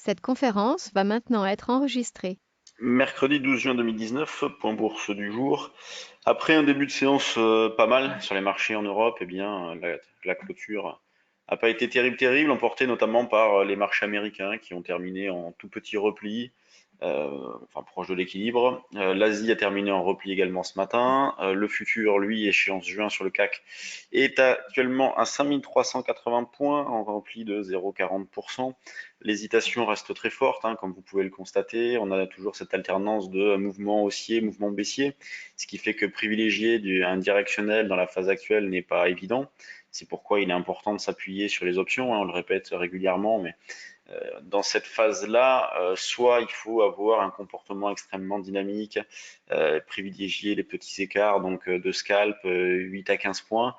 Cette conférence va maintenant être enregistrée. Mercredi 12 juin 2019, point bourse du jour. Après un début de séance pas mal sur les marchés en Europe, eh bien, la clôture n'a pas été terrible, emportée notamment par les marchés américains qui ont terminé en tout petit repli, enfin proche de l'équilibre. L'Asie a terminé en repli également ce matin. Le futur, lui, échéance juin sur le CAC, est actuellement à 5380 points en repli de 0,40%. L'hésitation reste très forte, hein, comme vous pouvez le constater. On a toujours cette alternance de mouvement haussier, mouvement baissier, ce qui fait que privilégier un directionnel dans la phase actuelle n'est pas évident. C'est pourquoi il est important de s'appuyer sur les options, hein, on le répète régulièrement, mais dans cette phase-là, soit il faut avoir un comportement extrêmement dynamique, privilégier les petits écarts donc de scalp 8 à 15 points.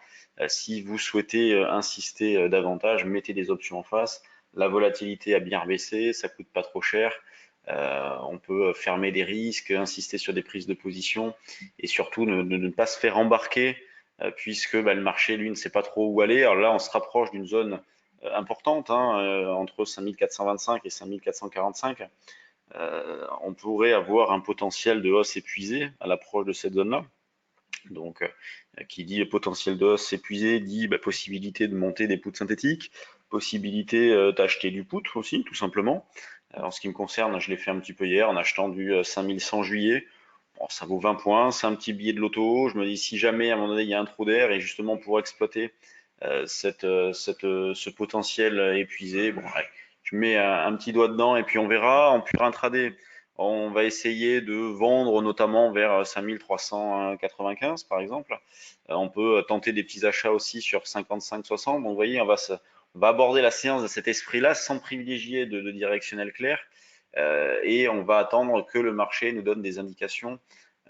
Si vous souhaitez insister davantage, mettez des options en face. La volatilité a bien rebaissé, ça coûte pas trop cher. On peut fermer des risques, insister sur des prises de position et surtout ne pas se faire embarquer puisque le marché, lui, ne sait pas trop où aller. Alors là, on se rapproche d'une zone importante, hein, entre 5425 et 5445. On pourrait avoir un potentiel de hausse épuisé à l'approche de cette zone-là. Donc, qui dit potentiel de hausse épuisé dit possibilité de monter des puts synthétiques, possibilité d'acheter du put aussi, tout simplement. En ce qui me concerne, je l'ai fait un petit peu hier en achetant du 5100 juillet. Bon, ça vaut 20 points, c'est un petit billet de loto. Je me dis si jamais à un moment donné il y a un trou d'air et justement pour exploiter ce potentiel épuisé, bon, ouais, je mets un petit doigt dedans et puis on verra. En pur intraday, on va essayer de vendre notamment vers 5395 par exemple. On peut tenter des petits achats aussi sur 55-60. Donc vous voyez, on va aborder la séance de cet esprit-là sans privilégier de directionnel clair. Et on va attendre que le marché nous donne des indications,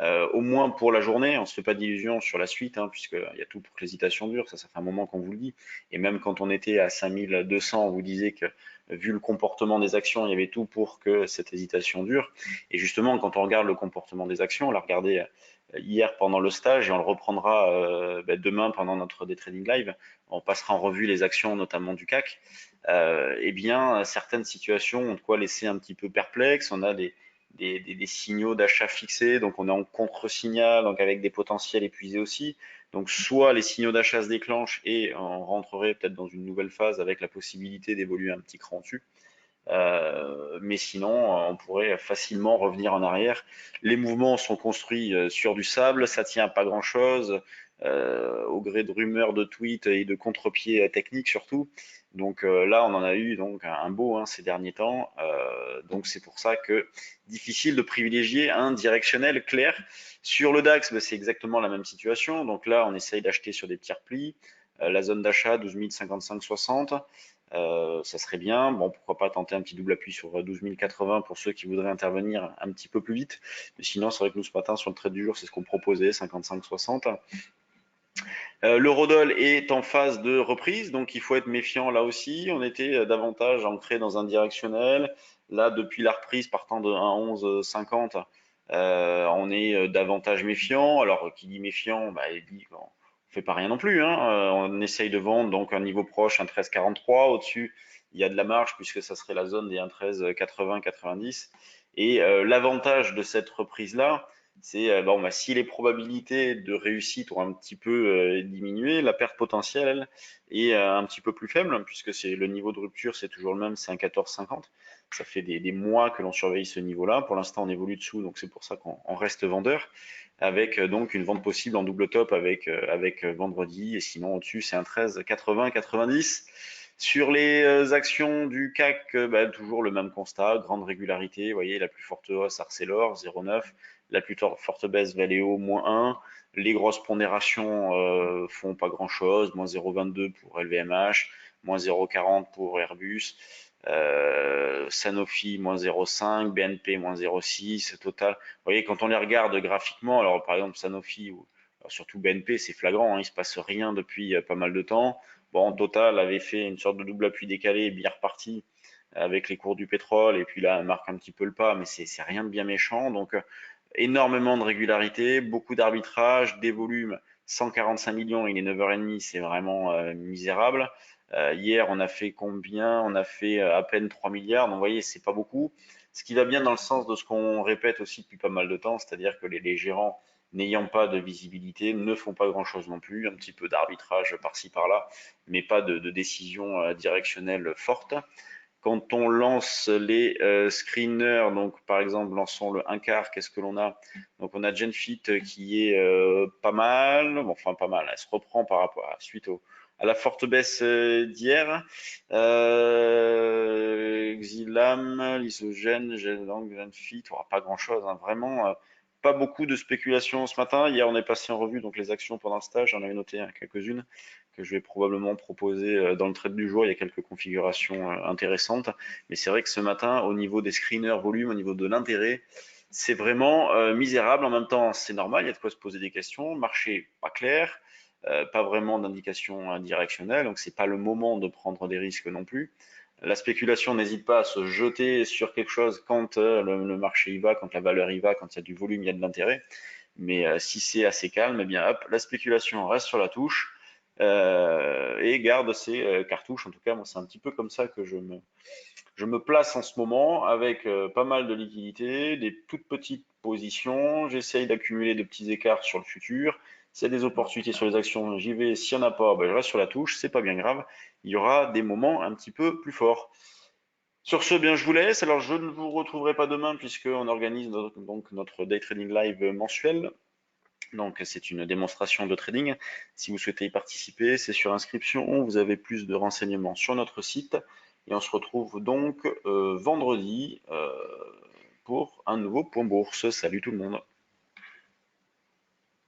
au moins pour la journée. On ne se fait pas d'illusions sur la suite, hein, puisqu'il y a tout pour que l'hésitation dure. Ça fait un moment qu'on vous le dit. Et même quand on était à 5200, on vous disait que vu le comportement des actions, il y avait tout pour que cette hésitation dure. Et justement, quand on regarde le comportement des actions, on l'a regardé hier pendant le stage et on le reprendra demain pendant notre day trading live. On passera en revue les actions, notamment du CAC. Eh bien, certaines situations ont de quoi laisser un petit peu perplexe. On a des signaux d'achat fixés, donc on est en contre-signal, donc avec des potentiels épuisés aussi. Donc soit les signaux d'achat se déclenchent et on rentrerait peut-être dans une nouvelle phase avec la possibilité d'évoluer un petit cran dessus. Mais sinon, on pourrait facilement revenir en arrière. Les mouvements sont construits sur du sable, ça tient à pas grand-chose, au gré de rumeurs, de tweets et de contre-pieds techniques surtout. Donc là, on en a eu donc un beau, hein, ces derniers temps. Donc c'est pour ça que difficile de privilégier un directionnel clair. Sur le DAX, c'est exactement la même situation. Donc là, on essaye d'acheter sur des petits replis. La zone d'achat 12 55-60. Ça serait bien. Bon, pourquoi pas tenter un petit double appui sur 12 080 pour ceux qui voudraient intervenir un petit peu plus vite. Mais sinon, c'est vrai que nous, ce matin, sur le trade du jour, c'est ce qu'on proposait, 55-60. L'eurodoll est en phase de reprise, donc il faut être méfiant là aussi. On était davantage ancré dans un directionnel. Là, depuis la reprise partant de 1,1150, on est davantage méfiant. Alors, qui dit méfiant, il dit qu'on ne fait pas rien non plus, hein. On essaye de vendre donc un niveau proche, un 13,43. Au-dessus, il y a de la marge puisque ça serait la zone des 1,1380-90. Et l'avantage de cette reprise-là, c'est si les probabilités de réussite ont un petit peu diminué, la perte potentielle est un petit peu plus faible, hein, puisque c'est le niveau de rupture, c'est toujours le même, c'est un 14,50. Ça fait des mois que l'on surveille ce niveau-là. Pour l'instant, on évolue dessous, donc c'est pour ça qu'on reste vendeur, avec donc une vente possible en double top avec vendredi, et sinon au-dessus, c'est un 13,80-90. Sur les actions du CAC, toujours le même constat, grande régularité. Vous voyez, la plus forte hausse, Arcelor, 0,9. La plus forte baisse, Valeo, moins 1. Les grosses pondérations font pas grand-chose, moins 0,22 pour LVMH, moins 0,40 pour Airbus. Sanofi moins 0,5, BNP moins 0,6, Total. Vous voyez, quand on les regarde graphiquement, alors par exemple Sanofi ou alors surtout BNP, c'est flagrant, hein, il se passe rien depuis pas mal de temps. Bon, Total avait fait une sorte de double appui décalé, bien reparti avec les cours du pétrole, et puis là, elle marque un petit peu le pas, mais c'est rien de bien méchant. Donc, énormément de régularité, beaucoup d'arbitrage, des volumes, 145 millions, il est 9h30, c'est vraiment misérable. Hier, on a fait combien? On a fait à peine 3 milliards. Donc, vous voyez, c'est pas beaucoup. Ce qui va bien dans le sens de ce qu'on répète aussi depuis pas mal de temps, c'est-à-dire que les gérants n'ayant pas de visibilité ne font pas grand-chose non plus, un petit peu d'arbitrage par-ci par-là, mais pas de décision directionnelle forte. Quand on lance les screeners, donc par exemple lançons le 1 quart, qu'est-ce que l'on a? Donc on a Genfit qui est pas mal, bon, enfin pas mal, elle se reprend par rapport suite à la forte baisse d'hier. Xilam, Lysogène, Genfit, pas grand-chose, hein, vraiment pas beaucoup de spéculation ce matin. Hier on est passé en revue donc les actions pendant le stage, j'en avais noté quelques-unes que je vais probablement proposer dans le trade du jour. Il y a quelques configurations intéressantes. Mais c'est vrai que ce matin, au niveau des screeners volume, au niveau de l'intérêt, c'est vraiment misérable. En même temps, c'est normal, il y a de quoi se poser des questions. Marché pas clair, pas vraiment d'indication directionnelle, donc c'est pas le moment de prendre des risques non plus. La spéculation n'hésite pas à se jeter sur quelque chose quand le marché y va, quand la valeur y va, quand il y a du volume, il y a de l'intérêt. Mais si c'est assez calme, eh bien hop, la spéculation reste sur la touche et garde ses cartouches. En tout cas, moi, c'est un petit peu comme ça que je me place en ce moment avec pas mal de liquidités, des toutes petites positions. J'essaye d'accumuler de petits écarts sur le futur. S'il y a des opportunités sur les actions, j'y vais. S'il n'y en a pas, ben, je reste sur la touche. C'est pas bien grave. Il y aura des moments un petit peu plus forts. Sur ce, bien, je vous laisse. Alors, je ne vous retrouverai pas demain puisqu'on organise donc notre day trading live mensuel. Donc, c'est une démonstration de trading. Si vous souhaitez y participer, c'est sur inscription. Vous avez plus de renseignements sur notre site. Et on se retrouve donc vendredi pour un nouveau point bourse. Salut tout le monde.